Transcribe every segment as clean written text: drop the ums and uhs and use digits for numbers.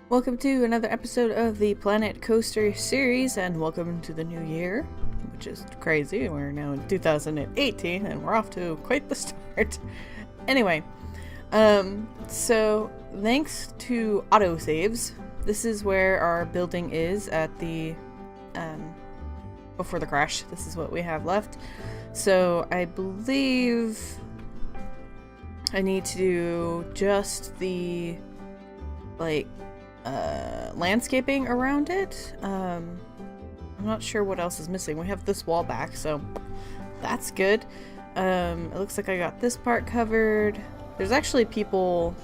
Welcome to another episode of the Planet Coaster series, and welcome to the new year, which is crazy. We're now in 2018, and we're off to quite the start. Anyway, so thanks to autosaves, this is where our building is at the, before the crash. This is what we have left. So I believe I need to do just the, like, landscaping around it. I'm not sure what else is missing. We have this wall back, so that's good. It looks like I got this part covered. There's actually people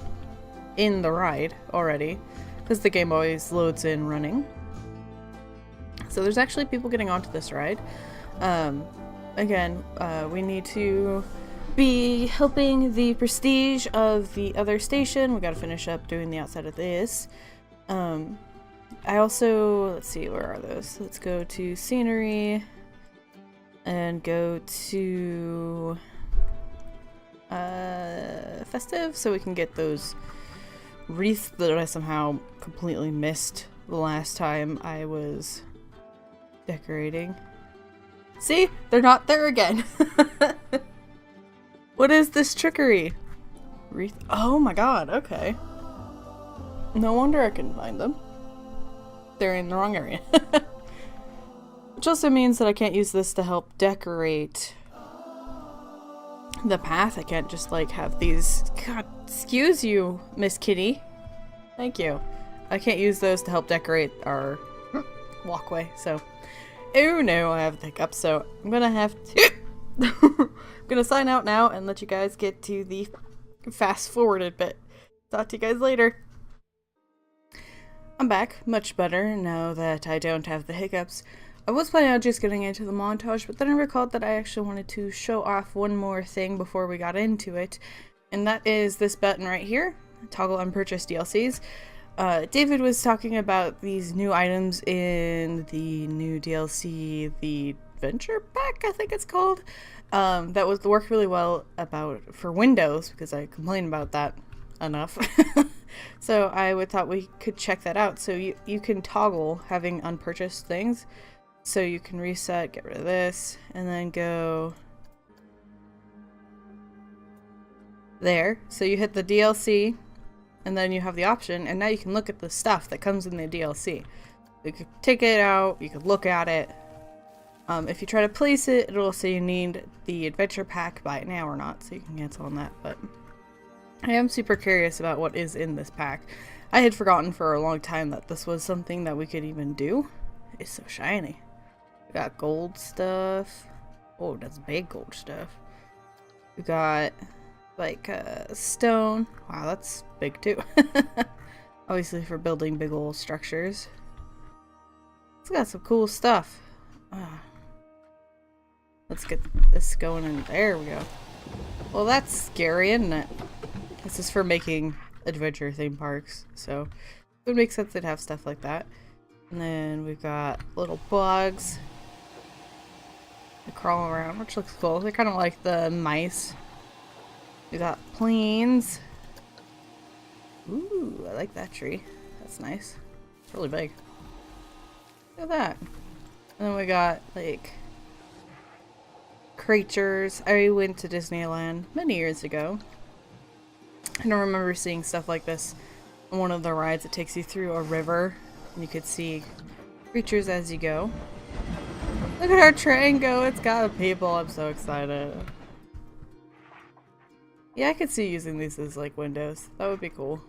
in the ride already, because the game always loads in running. So there's actually people getting onto this ride. Again, we need to be helping the prestige of the other station. We gotta finish up doing the outside of this. I also, let's see, where are those? Let's go to scenery and go to festive, so we can get those wreaths that I somehow completely missed the last time I was decorating. See? They're not there again. What is this trickery? Wreath? Oh my god, okay. No wonder I couldn't find them. They're in the wrong area. Which also means that I can't use this to help decorate the path. I can't just like have these. God, excuse you, Miss Kitty. Thank you. I can't use those to help decorate our walkway, so. Oh no, I have the hiccup, so I'm gonna have to. I'm gonna sign out now and let you guys get to the fast forwarded bit. Talk to you guys later. I'm back, much better now that I don't have the hiccups. I was planning on just getting into the montage, but then I recalled that I actually wanted to show off one more thing before we got into it, and that is this button right here, toggle unpurchased DLCs. David was talking about these new items in the new DLC, the Adventure Pack, I think it's called, that would work really well for Windows, because I complain about that enough. So I thought we could check that out. So you can toggle having unpurchased things. So you can reset, get rid of this, and then go there. So you hit the DLC, and then you have the option, and now you can look at the stuff that comes in the DLC. You could take it out, you could look at it. If you try to place it, it'll say you need the adventure pack, buy it now or not, so you can cancel on that, but I am super curious about what is in this pack. I had forgotten for a long time that this was something that we could even do. It's so shiny. We got gold stuff. Oh, that's big gold stuff. We got like stone. Wow, that's big too. Obviously for building big old structures. It's got some cool stuff. Let's get this going in. There we go. Well, that's scary, isn't it? This is for making adventure theme parks, so it would make sense to have stuff like that. And then we've got little bugs that crawl around, which looks cool. They're kind of like the mice. We got planes. Ooh, I like that tree. That's nice. It's really big. Look at that. And then we got like creatures. I went to Disneyland many years ago. I don't remember seeing stuff like this on one of the rides. It takes you through a river, and you could see creatures as you go. Look at our train go! It's got people! I'm so excited. Yeah, I could see using these as like windows. That would be cool.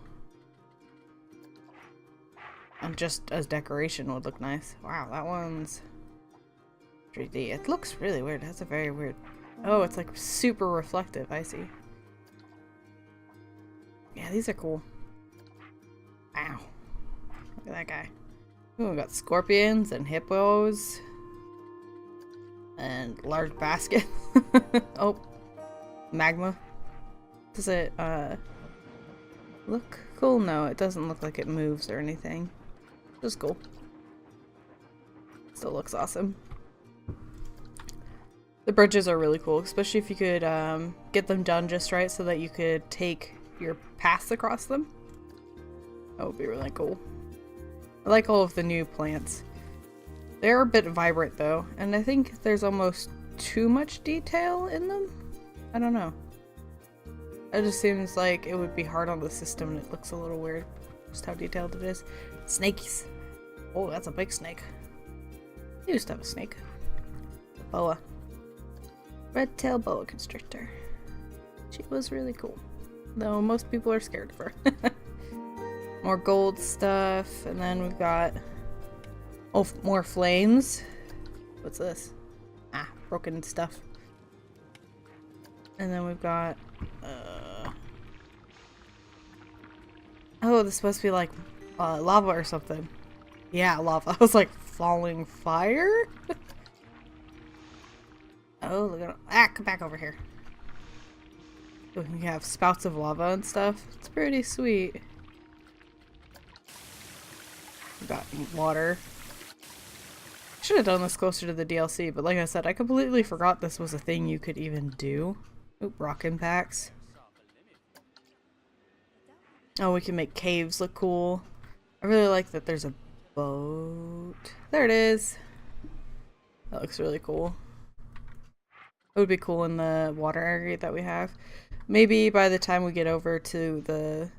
And just as decoration would look nice. Wow, that one's 3D. It looks really weird. It has a very weird... Oh, it's like super reflective. I see. Yeah, these are cool. Ow. Look at that guy. Ooh, we got scorpions and hippos. And large basket. Oh. Magma. Does it, look cool? No, it doesn't look like it moves or anything. Just cool. Still looks awesome. The bridges are really cool, especially if you could, get them done just right so that you could take your paths across them. That would be really cool. I like all of the new plants. They're a bit vibrant though, and I think there's almost too much detail in them. I don't know. It just seems like it would be hard on the system and it looks a little weird just how detailed it is. Snakies. Oh, that's a big snake. I used to have a snake. A boa. Red-tailed boa constrictor. She was really cool. Though most people are scared of her. More gold stuff, and then we've got more flames. What's this? Ah, broken stuff. And then we've got oh, this is supposed to be like lava or something. Yeah, lava. I was like, falling fire? Oh, look at it. Ah, come back over here. We have spouts of lava and stuff. It's pretty sweet. We got water. Should have done this closer to the DLC, but like I said, I completely forgot this was a thing you could even do. Oop, rock impacts. Oh, we can make caves look cool. I really like that there's a boat. There it is. That looks really cool. It would be cool in the water area that we have. Maybe by the time we get over to the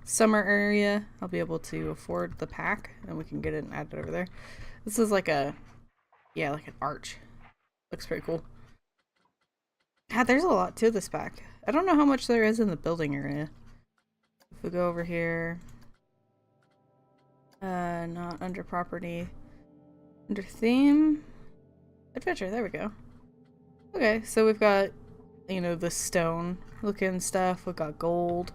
summer area, I'll be able to afford the pack and we can get it and add it over there. This is like a, yeah, like an arch. Looks pretty cool. God, there's a lot to this pack. I don't know how much there is in the building area. If we go over here, not under property, under theme, adventure, there we go. Okay, so we've got, you know, the stone looking stuff, we've got gold.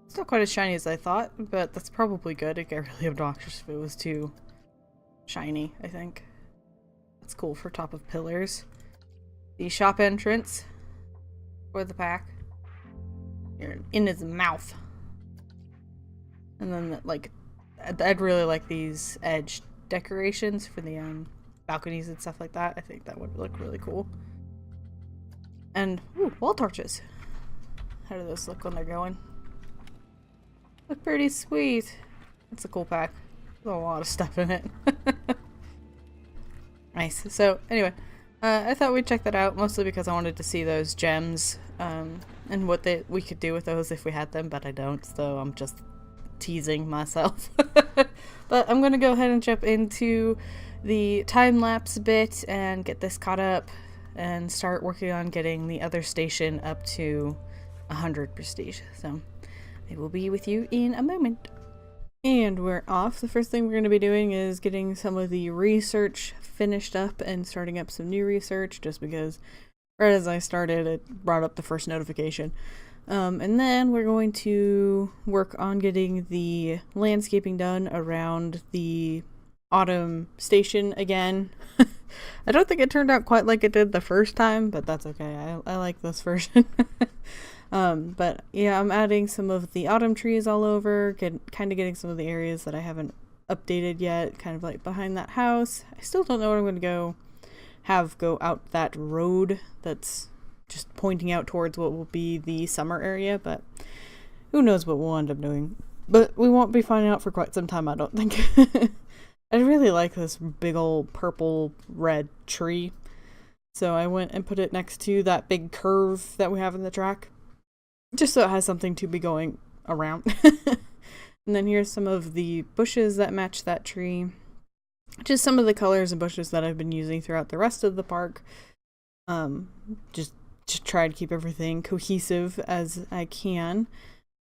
It's not quite as shiny as I thought, but that's probably good. It'd get really obnoxious if it was too shiny, I think. That's cool for top of pillars. The shop entrance for the pack. You're in his mouth. And then, like, I'd really like these edge decorations for the balconies and stuff like that. I think that would look really cool. And, ooh, wall torches. How do those look when they're going? Look pretty sweet. It's a cool pack. There's a lot of stuff in it. Nice. So, anyway, I thought we'd check that out, mostly because I wanted to see those gems, and what we could do with those if we had them, but I don't, so I'm just teasing myself. But I'm gonna go ahead and jump into the time-lapse bit and get this caught up and start working on getting the other station up to 100 prestige. So I will be with you in a moment. And we're off. The first thing we're going to be doing is getting some of the research finished up and starting up some new research, just because right as I started it brought up the first notification. And then we're going to work on getting the landscaping done around the autumn station again. I don't think it turned out quite like it did the first time, but that's okay. I like this version. But yeah, I'm adding some of the autumn trees all over, kind of getting some of the areas that I haven't updated yet, kind of like behind that house. I still don't know what I'm going to go out that road that's just pointing out towards what will be the summer area, but who knows what we'll end up doing. But we won't be finding out for quite some time, I don't think. I really like this big old purple red tree, so I went and put it next to that big curve that we have in the track, just so it has something to be going around. And then here's some of the bushes that match that tree. Just some of the colors and bushes that I've been using throughout the rest of the park. Just try to keep everything cohesive as I can.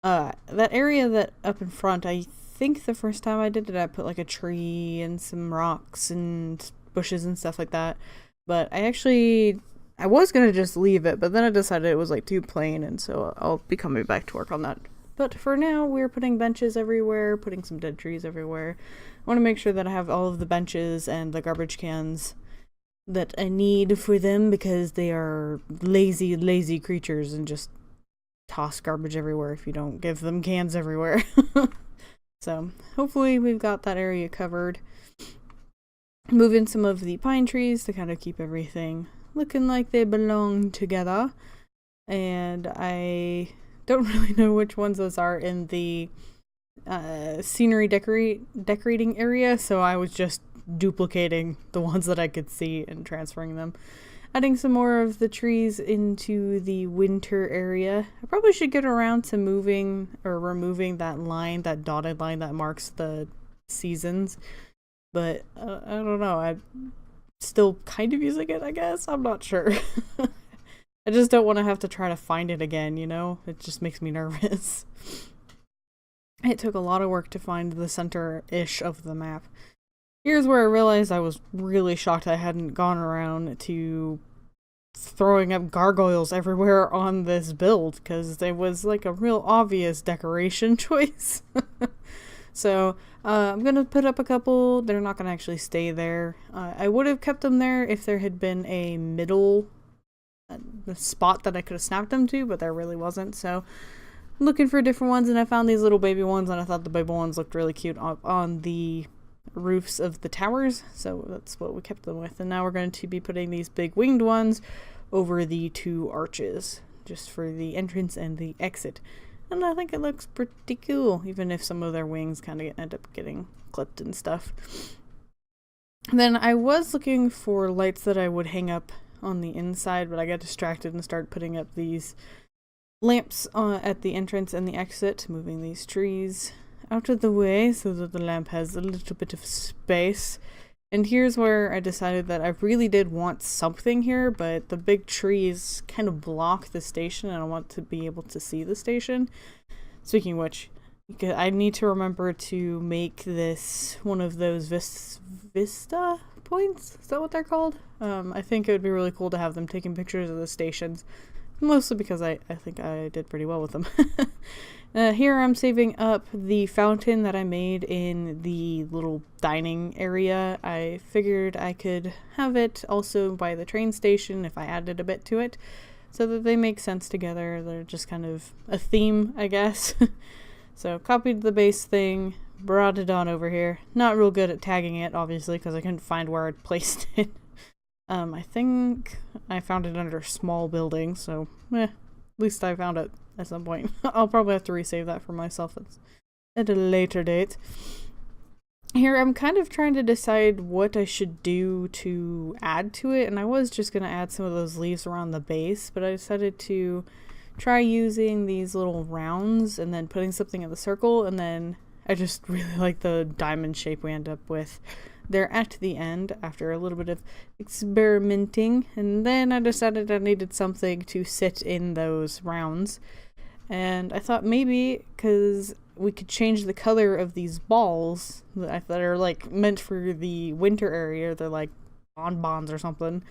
That area that up in front, I think the first time I did it, I put like a tree and some rocks and bushes and stuff like that. But I was going to just leave it, but then I decided it was like too plain, and so I'll be coming back to work on that. But for now, we're putting benches everywhere, putting some dead trees everywhere. I want to make sure that I have all of the benches and the garbage cans that I need for them, because they are lazy, lazy creatures and just toss garbage everywhere if you don't give them cans everywhere. So hopefully we've got that area covered. Move in some of the pine trees to kind of keep everything looking like they belong together. And I don't really know which ones those are in the scenery decorating area, so I was just duplicating the ones that I could see and transferring them. Adding some more of the trees into the winter area. I probably should get around to moving or removing that line, that dotted line that marks the seasons. But I don't know, I'm still kind of using it, I guess. I'm not sure. I just don't want to have to try to find it again, you know? It just makes me nervous. It took a lot of work to find the center-ish of the map. Here's where I realized I was really shocked I hadn't gone around to throwing up gargoyles everywhere on this build, because it was like a real obvious decoration choice. So I'm gonna put up a couple. They're not gonna actually stay there. I would have kept them there if there had been a middle spot that I could have snapped them to, but there really wasn't. So I'm looking for different ones, and I found these little baby ones, and I thought the baby ones looked really cute on the roofs of the towers, so that's what we kept them with. And now we're going to be putting these big winged ones over the two arches, just for the entrance and the exit. And I think it looks pretty cool, even if some of their wings kind of end up getting clipped and stuff. And then I was looking for lights that I would hang up on the inside, but I got distracted and started putting up these lamps at the entrance and the exit, moving these trees out of the way so that the lamp has a little bit of space. And here's where I decided that I really did want something here, but the big trees kind of block the station, and I want to be able to see the station. Speaking of which, I need to remember to make this one of those vista points. Is that what they're called? I think it would be really cool to have them taking pictures of the stations, mostly because I think I did pretty well with them. Here I'm saving up the fountain that I made in the little dining area. I figured I could have it also by the train station if I added a bit to it, so that they make sense together. They're just kind of a theme, I guess. So copied the base thing, brought it on over here. Not real good at tagging it, obviously, because I couldn't find where I'd placed it. I think I found it under small building, so at least I found it at some point. I'll probably have to resave that for myself at a later date. Here I'm kind of trying to decide what I should do to add to it, and I was just going to add some of those leaves around the base, but I decided to try using these little rounds and then putting something in the circle, and then I just really like the diamond shape we end up with there at the end after a little bit of experimenting. And then I decided I needed something to sit in those rounds, and I thought maybe because we could change the color of these balls that are like meant for the winter area. They're like bonbons or something,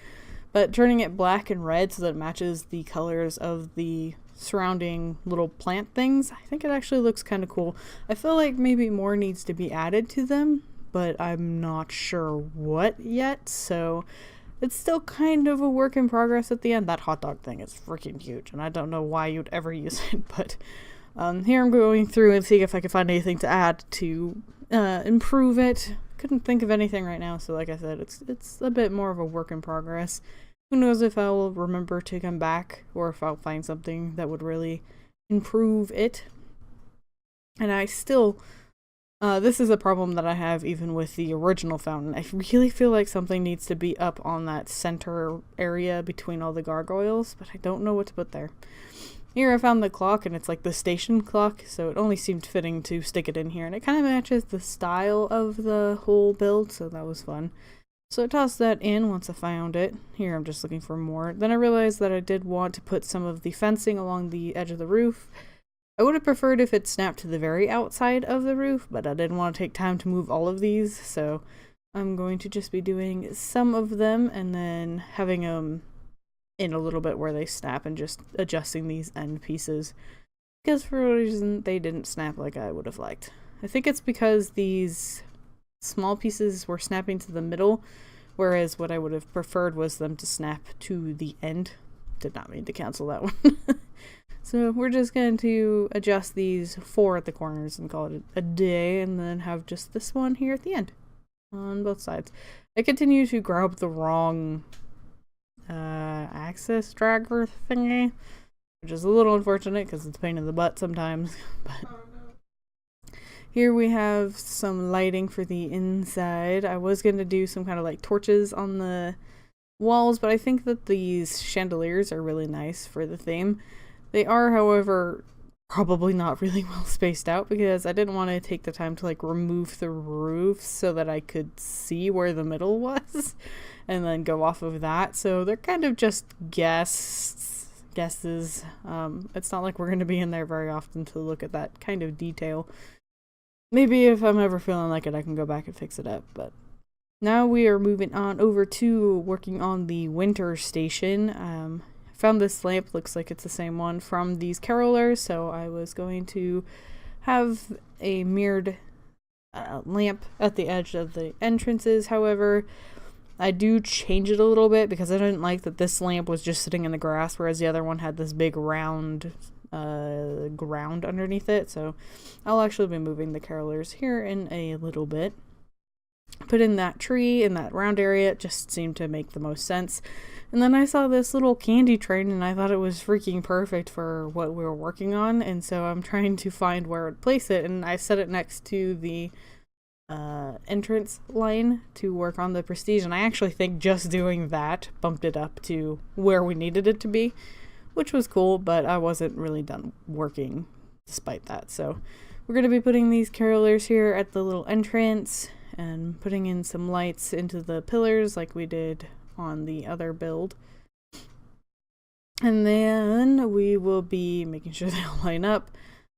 but turning it black and red so that it matches the colors of the surrounding little plant things, I think it actually looks kind of cool. I feel like maybe more needs to be added to them, but I'm not sure what yet, so it's still kind of a work in progress at the end. That hot dog thing is freaking huge, and I don't know why you'd ever use it, but here I'm going through and seeing if I can find anything to add to improve it. Couldn't think of anything right now, so like I said, it's a bit more of a work in progress. Who knows if I will remember to come back, or if I'll find something that would really improve it. And I still, this is a problem that I have even with the original fountain. I really feel like something needs to be up on that center area between all the gargoyles, but I don't know what to put there. Here I found the clock, and it's like the station clock, so it only seemed fitting to stick it in here, and it kind of matches the style of the whole build, so that was fun. So I tossed that in once I found it. Here I'm just looking for more. Then I realized that I did want to put some of the fencing along the edge of the roof. I would have preferred if it snapped to the very outside of the roof, but I didn't want to take time to move all of these, so I'm going to just be doing some of them and then having them in a little bit where they snap and just adjusting these end pieces, because for a reason they didn't snap like I would have liked. I think it's because these small pieces were snapping to the middle, whereas what I would have preferred was them to snap to the end. Did not mean to cancel that one. So we're just going to adjust these 4 at the corners and call it a day, and then have just this one here at the end on both sides. I continue to grab the wrong axis dragger thingy, which is a little unfortunate because it's a pain in the butt sometimes. But Here we have some lighting for the inside. I was going to do some kind of like torches on the walls, but I think that these chandeliers are really nice for the theme. They are, however, probably not really well spaced out because I didn't want to take the time to like remove the roof so that I could see where the middle was and then go off of that. So they're kind of just guesses. It's not like we're going to be in there very often to look at that kind of detail. Maybe if I'm ever feeling like it, I can go back and fix it up, but now we are moving on over to working on the winter station. Found this lamp, looks like it's the same one from these carolers, so I was going to have a mirrored lamp at the edge of the entrances. However, I do change it a little bit because I didn't like that this lamp was just sitting in the grass, whereas the other one had this big round ground underneath it. So I'll actually be moving the carolers here in a little bit. Put in that tree in that round area, it just seemed to make the most sense. And then I saw this little candy train and I thought it was freaking perfect for what we were working on, and so I'm trying to find where to place it, and I set it next to the entrance line to work on the prestige, and I actually think just doing that bumped it up to where we needed it to be, which was cool, but I wasn't really done working despite that. So we're going to be putting these carolers here at the little entrance and putting in some lights into the pillars like we did on the other build. And then we will be making sure they all line up.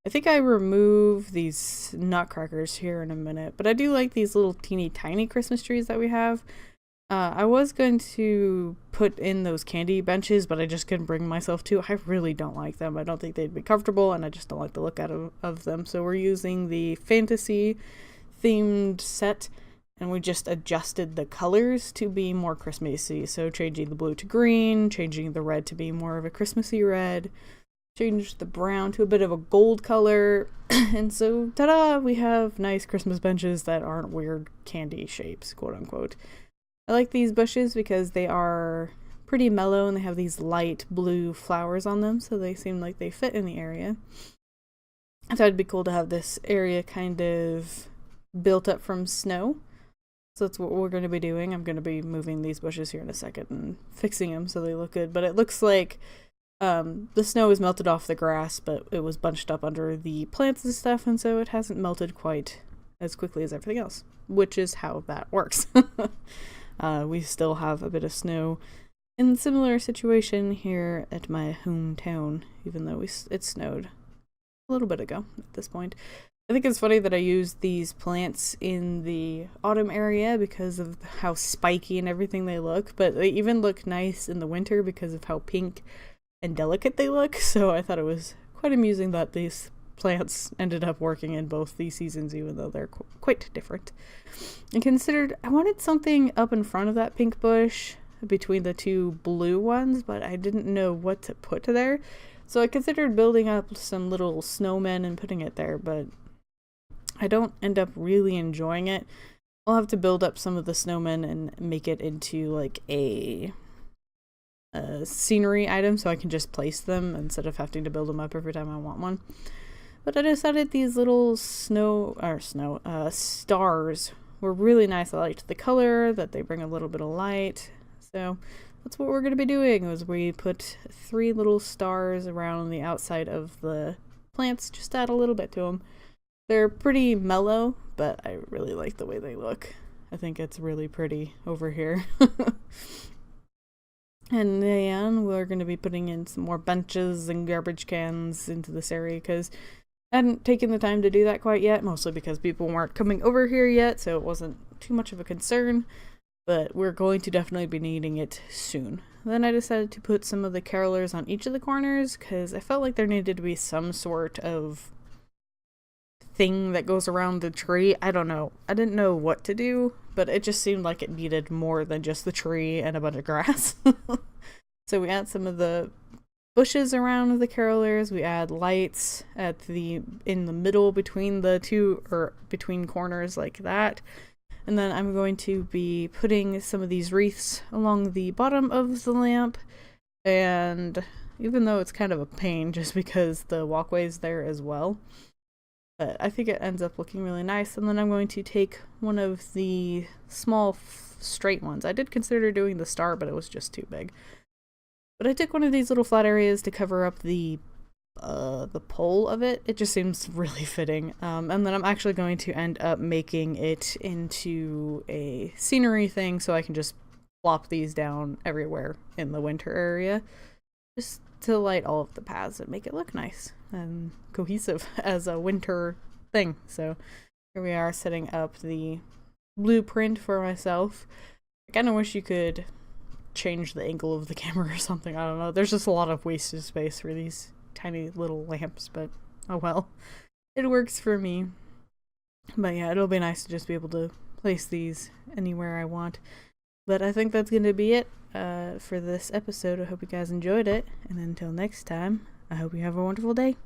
I think I remove these nutcrackers here in a minute, but I do like these little teeny tiny Christmas trees that we have. I was going to put in those candy benches, but I just couldn't bring myself to. I really don't like them. I don't think they'd be comfortable, and I just don't like the look of them. So we're using the fantasy themed set, and we just adjusted the colors to be more Christmassy. So changing the blue to green, changing the red to be more of a Christmassy red, changed the brown to a bit of a gold color, and so ta-da, we have nice Christmas benches that aren't weird candy shapes, quote unquote. I like these bushes because they are pretty mellow and they have these light blue flowers on them, so they seem like they fit in the area. I thought it'd be cool to have this area kind of built up from snow. So that's what we're going to be doing. I'm going to be moving these bushes here in a second and fixing them so they look good. But it looks like the snow is melted off the grass, but it was bunched up under the plants and stuff, and so it hasn't melted quite as quickly as everything else, which is how that works. We still have a bit of snow in a similar situation here at my hometown, even though it snowed a little bit ago at this point. I think it's funny that I used these plants in the autumn area because of how spiky and everything they look, but they even look nice in the winter because of how pink and delicate they look, so I thought it was quite amusing that these plants ended up working in both these seasons, even though they're quite different. And considered I wanted something up in front of that pink bush between the two blue ones, but I didn't know what to put there, so I considered building up some little snowmen and putting it there, but I don't end up really enjoying it. I'll have to build up some of the snowmen and make it into like a scenery item so I can just place them instead of having to build them up every time I want one. But I decided these little stars were really nice. I liked the color, that they bring a little bit of light. So that's what we're going to be doing, is we put 3 little stars around the outside of the plants, just add a little bit to them. They're pretty mellow, but I really like the way they look. I think it's really pretty over here. And then we're going to be putting in some more benches and garbage cans into this area because I hadn't taken the time to do that quite yet, mostly because people weren't coming over here yet, so it wasn't too much of a concern, but we're going to definitely be needing it soon. Then I decided to put some of the carolers on each of the corners because I felt like there needed to be some sort of thing that goes around the tree. I don't know. I didn't know what to do, but it just seemed like it needed more than just the tree and a bunch of grass. So we add some of the bushes around the carolers. We add lights in the middle between the two, or between corners like that. And then I'm going to be putting some of these wreaths along the bottom of the lamp. And even though it's kind of a pain just because the walkway's there as well, But I think it ends up looking really nice. And then I'm going to take one of the small straight ones. I did consider doing the star, but it was just too big. But I took one of these little flat areas to cover up the pole of it. It just seems really fitting. And then I'm actually going to end up making it into a scenery thing so I can just plop these down everywhere in the winter area. Just to light all of the paths and make it look nice and cohesive as a winter thing. So here we are setting up the blueprint for myself. I kind of wish you could change the angle of the camera or something. I don't know. There's just a lot of wasted space for these tiny little lamps, but oh well. It works for me. But yeah, it'll be nice to just be able to place these anywhere I want. But I think that's going to be it for this episode. I hope you guys enjoyed it. And until next time, I hope you have a wonderful day.